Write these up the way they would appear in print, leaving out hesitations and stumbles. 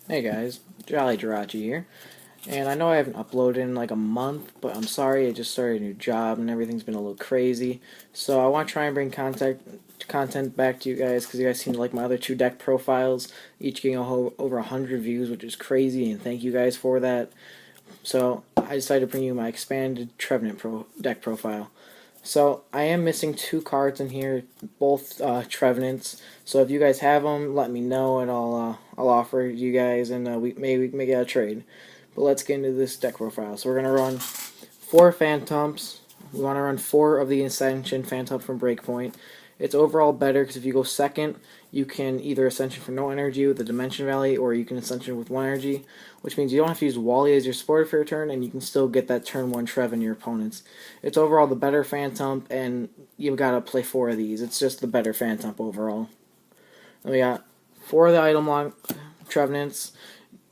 Hey guys, Jolly Jirachi here, and I know I haven't uploaded in like a month, but I'm sorry, I just started a new job and everything's been a little crazy. So I want to try and bring content back to you guys because you guys seem to like my other two deck profiles, each getting over 100 views, which is crazy, and thank you guys for that. So I decided to bring you my expanded Trevenant deck profile. So I am missing two cards in here, both Trevenants. So if you guys have them, let me know, and I'll offer you guys, and maybe we can make it a trade. But let's get into this deck profile. So we're gonna run four Phantumps. We want to run four of the Ascension Phantump from Breakpoint. It's overall better because if you go second, you can either Ascension for no energy with the Dimension Valley, or you can Ascension with one energy, which means you don't have to use Wally as your supporter for your turn, and you can still get that turn 1 Trev in your opponents. It's overall the better Phantump, and you've got to play four of these. It's just the better Phantump overall. Then we got four of the item lock Trevenants.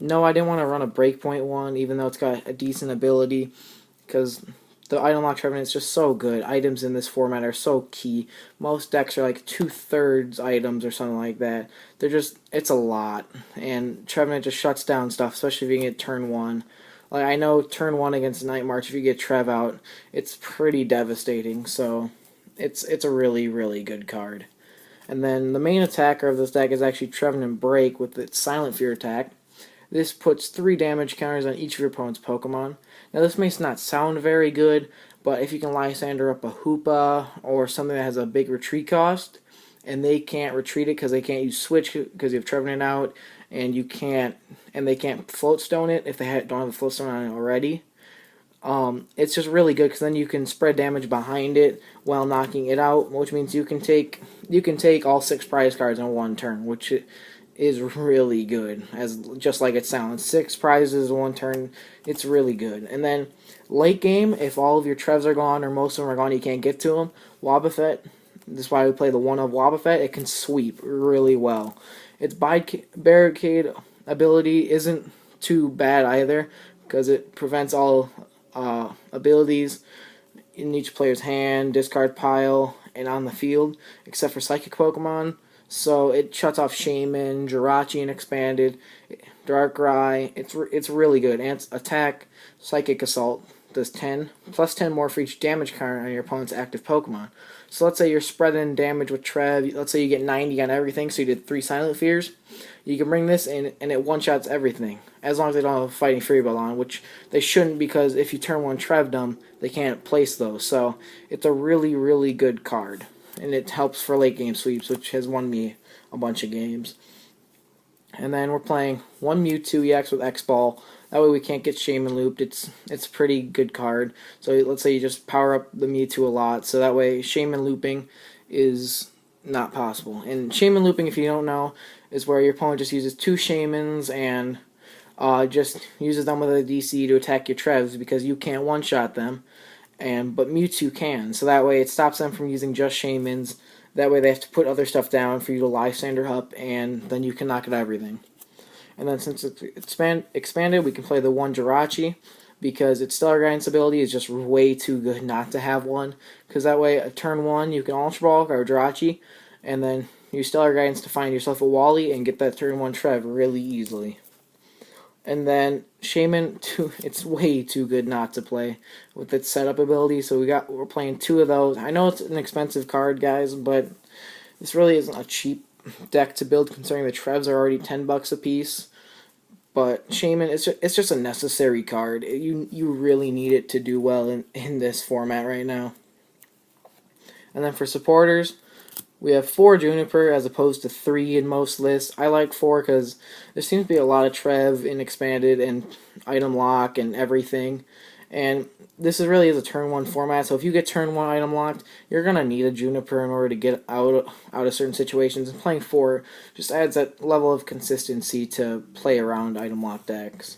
No, I didn't want to run a Breakpoint one, even though it's got a decent ability, because the item lock Trevenant is just so good. Items in this format are so key. Most decks are like 2/3 items or something like that. It's a lot. And Trevenant just shuts down stuff, especially if you can get turn 1. Like, I know turn 1 against Night March, if you get Trev out, it's pretty devastating. So, it's a really, really good card. And then the main attacker of this deck is actually Trevenant BREAK with its Silent Fear attack. This puts 3 damage counters on each of your opponent's Pokemon. Now this may not sound very good, but if you can Lysandre up a Hoopa or something that has a big retreat cost, and they can't retreat it because they can't use Switch because you have Trevenant out, and they can't Float Stone it if they don't have a Float Stone on it already. It's just really good because then you can spread damage behind it while knocking it out, which means you can take all 6 prize cards in one turn, which is really good, as just like it sounds. 6 prizes in one turn, it's really good. And then late game, if all of your Trevs are gone or most of them are gone, you can't get to them. Wobbuffet, this is why we play the one of Wobbuffet. It can sweep really well. Its barricade ability isn't too bad either because it prevents all abilities in each player's hand, discard pile, and on the field, except for Psychic Pokemon. So it shuts off Shaymin, Jirachi and expanded, Darkrai. It's really good. And attack, Psychic Assault does 10 plus 10 more for each damage counter on your opponent's active Pokemon. So let's say you're spreading damage with Trev. Let's say you get 90 on everything, so you did 3 Silent Fears. You can bring this in, and it one-shots everything, as long as they don't have a Fighting Fury Ball on, which they shouldn't, because if you turn 1 Trev them, they can't place those. So it's a really, really good card. And it helps for late game sweeps, which has won me a bunch of games. And then we're playing one Mewtwo EX with X Ball. That way we can't get Shaymin looped. It's a pretty good card. So let's say you just power up the Mewtwo a lot, so that way Shaymin looping is not possible. And Shaymin looping, if you don't know, is where your opponent just uses 2 Shaymins and just uses them with a DC to attack your Trevs because you can't one-shot them. But Mewtwo can, so that way it stops them from using just Shaymins. That way they have to put other stuff down for you to Lysandre up, and then you can knock it out everything. And then since it's expanded, we can play the one Jirachi, because its Stellar Guidance ability is just way too good not to have one. Because that way, at turn 1, you can Ultra Ball or Jirachi, and then use Stellar Guidance to find yourself a Wally and get that turn 1 Trev really easily. And then Shaymin, it's way too good not to play with its setup ability. So we're playing 2 of those. I know it's an expensive card, guys, but this really isn't a cheap deck to build, considering the Trevs are already $10 a piece. But Shaymin, it's just a necessary card. You really need it to do well in this format right now. And then for supporters, we have 4 Juniper as opposed to 3 in most lists. I like 4 because there seems to be a lot of Trev in Expanded and Item Lock and everything. And this really is a turn 1 format, so if you get turn 1 Item Locked, you're going to need a Juniper in order to get out of certain situations. And playing 4 just adds that level of consistency to play around Item Lock decks.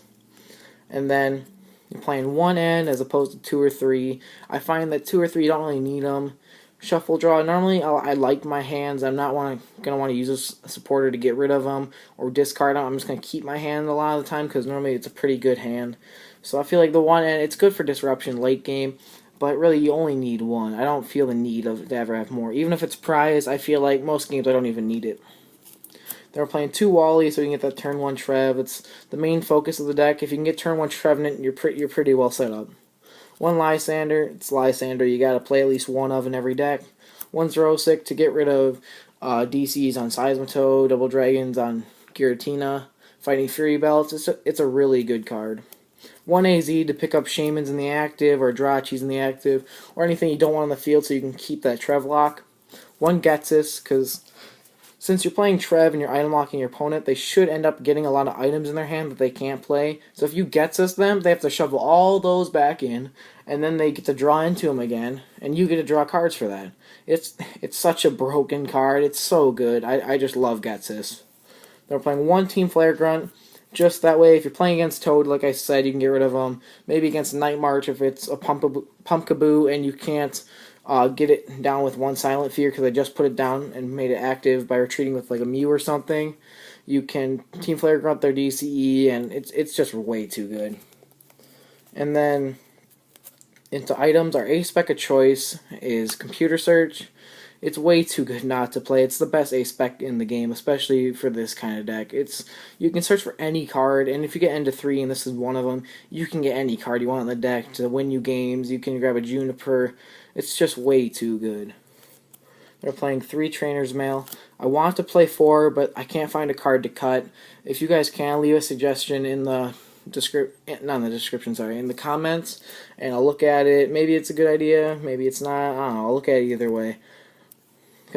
And then you're playing 1 N as opposed to 2 or 3. I find that 2 or 3 you don't really need them. Shuffle draw. Normally, I like my hands. I'm not going to want to use a supporter to get rid of them or discard them. I'm just going to keep my hand a lot of the time because normally it's a pretty good hand. So I feel like the 1 N, it's good for disruption late game, but really you only need 1. I don't feel the need to ever have more. Even if it's prize, I feel like most games I don't even need it. They're playing 2 Wally, so you can get that turn 1 Trev. It's the main focus of the deck. If you can get turn 1 Trevenant, you're pretty well set up. 1 Lysandre, it's Lysandre you gotta play at least one of in every deck. 1 Xerosic to get rid of DCs on Seismitoad, Double Dragons on Giratina, Fighting Fury Belts. It's a really good card. 1 AZ to pick up Shaymins in the active, or Jirachis in the active, or anything you don't want on the field so you can keep that Trev lock. 1 Ghetsis, because since you're playing Trev and you're item locking your opponent, they should end up getting a lot of items in their hand that they can't play. So if you Ghetsis them, they have to shovel all those back in, and then they get to draw into them again, and you get to draw cards for that. It's such a broken card. It's so good. I just love Ghetsis. They're playing 1 Team Flare Grunt. Just that way, if you're playing against Toad, like I said, you can get rid of them. Maybe against Night March if it's a Pumpkaboo and you can't get it down with 1 Silent Fear because I just put it down and made it active by retreating with like a Mew or something. You can Team Flare Grunt their DCE, and it's just way too good. And then into items, our A-Spec of choice is Computer Search. It's way too good not to play. It's the best A-Spec in the game, especially for this kind of deck. You can search for any card, and if you get into 3, and this is one of them, you can get any card you want in the deck to win you games. You can grab a Juniper. It's just way too good. They're playing 3 Trainers Mail. I want to play 4, but I can't find a card to cut. If you guys can, leave a suggestion in the in the comments, and I'll look at it. Maybe it's a good idea, maybe it's not. I don't know. I'll look at it either way.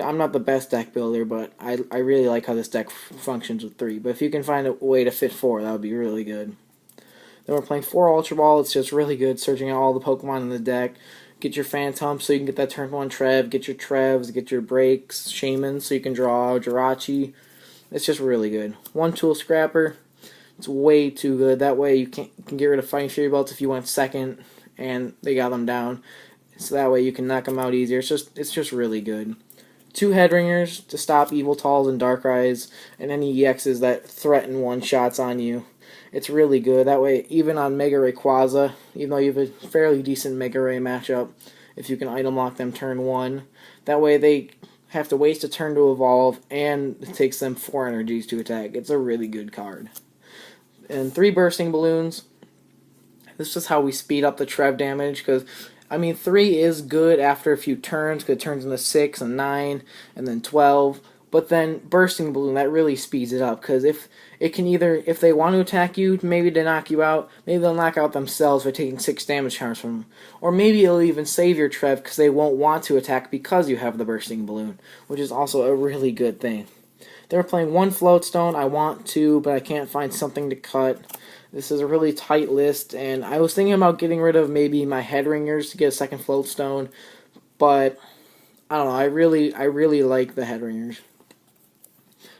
I'm not the best deck builder, but I really like how this deck functions with 3. But if you can find a way to fit 4, that would be really good. Then we're playing 4 Ultra Ball. It's just really good, searching out all the Pokemon in the deck. Get your Phantump so you can get that turn 1 Trev. Get your Trevs, get your Breaks, Shaymin so you can draw Jirachi. It's just really good. 1 Tool Scrapper. It's way too good. That way you can get rid of Fighting Fury Belts if you went second and they got them down. So that way you can knock them out easier. It's just really good. 2 Headringers to stop Eviltalls and Darkrai's and any EXs that threaten one-shots on you. It's really good. That way, even on Mega Rayquaza, even though you have a fairly decent Mega Ray matchup, if you can item lock them turn 1, that way they have to waste a turn to evolve, and it takes them 4 energies to attack. It's a really good card. And 3 Bursting Balloons. This is how we speed up the Trev damage, because 3 is good after a few turns, because it turns into 6 and 9, and then 12. But then Bursting Balloon, that really speeds it up, because if they want to attack you, maybe to knock you out, maybe they'll knock out themselves by taking 6 damage charms from them. Or maybe it'll even save your Trev, because they won't want to attack because you have the Bursting Balloon, which is also a really good thing. They're playing 1 Floatstone. I want to, but I can't find something to cut. This is a really tight list, and I was thinking about getting rid of maybe my Headringers to get a second Floatstone, but I don't know. I really like the Headringers.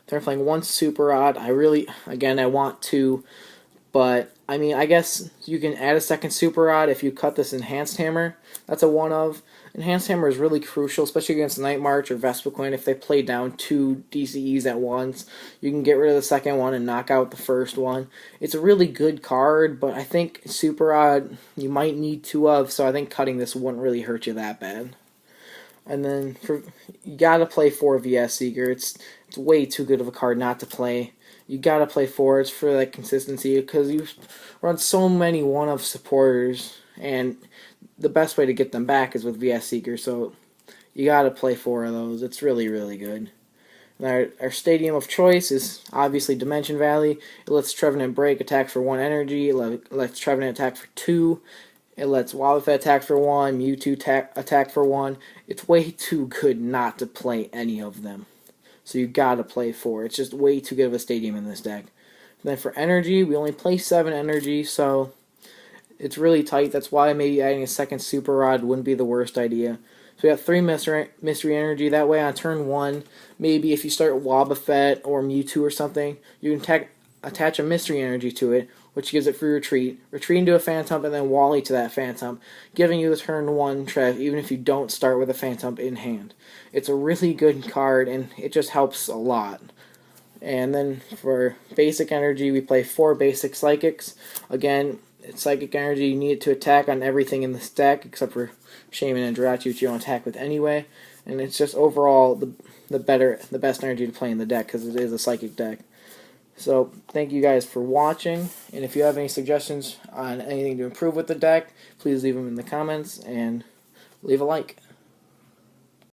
They're playing 1 Super Rod. I want to, but I guess you can add a second Super Rod if you cut this Enhanced Hammer. That's a 1-of. Enhanced Hammer is really crucial, especially against Night March or Vespiquen. If they play down 2 DCEs at once, you can get rid of the second one and knock out the first one. It's a really good card, but I think Super Rod you might need 2 of, so I think cutting this wouldn't really hurt you that bad. And then you gotta play 4 VS Seeker. It's way too good of a card not to play. You gotta play 4. It's for that consistency, because you run so many 1-of supporters, and the best way to get them back is with VS Seeker, so you gotta play 4 of those. It's really, really good. And our stadium of choice is obviously Dimension Valley. It lets Trevenant Break attack for 1 energy. It lets Trevenant attack for 2. It lets Wobbuffet attack for 1. Mewtwo attack for 1. It's way too good not to play any of them. So you gotta play 4. It's just way too good of a stadium in this deck. And then for energy, we only play 7 energy, so it's really tight. That's why maybe adding a second Super Rod wouldn't be the worst idea. So we got 3 Mystery Energy. That way on turn 1, maybe if you start Wobbuffet or Mewtwo or something, you can attach a Mystery Energy to it, which gives it free retreat. Retreat into a Phantump and then Wally to that Phantump, giving you the turn 1 Trev, even if you don't start with a Phantump in hand. It's a really good card, and it just helps a lot. And then for basic energy, we play 4 basic Psychics. Again, it's Psychic Energy. You need it to attack on everything in this deck, except for Shaymin and Jirachi, which you don't attack with anyway. and it's just overall the best energy to play in the deck because it is a psychic deck. So thank you guys for watching, and if you have any suggestions on anything to improve with the deck, please leave them in the comments and leave a like.